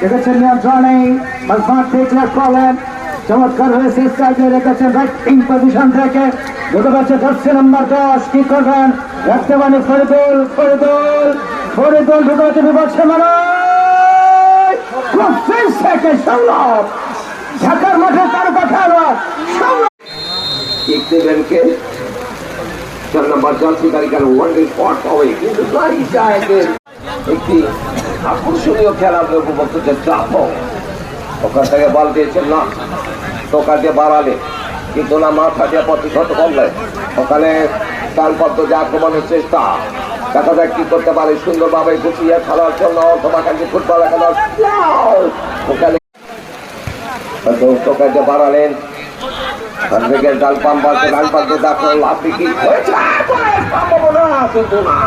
দেখেছেন নিয়ন্ত্রণে মাঝমাঠ থেকে করলেন, চমৎকার হয়েছে স্ট্রাইকে রেখেছেন রাইটিং পজিশন থেকে ঢুকে পাচ্ছে 10 নম্বর 10 কি করবেন রাখতে পারেন ফরিদুল ঢুকাতে বিপক্ষে মানে ঢাকার মাঠে তারকা খেলোয়াড় দেখতে 4 নম্বর জার্সি তালিকার ওয়ানডে স্পট হবে কিন্তু একটি আকর্ষণীয় খেলা আমরা উপভোগ করতে চাপো ওখান থেকে বল দিয়েছেন না টোকা দিয়ে বাড়ালে কিন্তু না মাথা দিয়ে প্রতিহত করলে ওখানে তাল পদ্ধতি আক্রমণের চেষ্টা দেখা যাক কি করতে পারে সুন্দরভাবে গুছিয়ে খেলার জন্য তোমাকে ফুটবল খেলার ওখানে টোকা দিয়ে বাড়ালেন ডাল পাম্প ডাল পাম্প আপনি কি হয়েছে কিন্তু না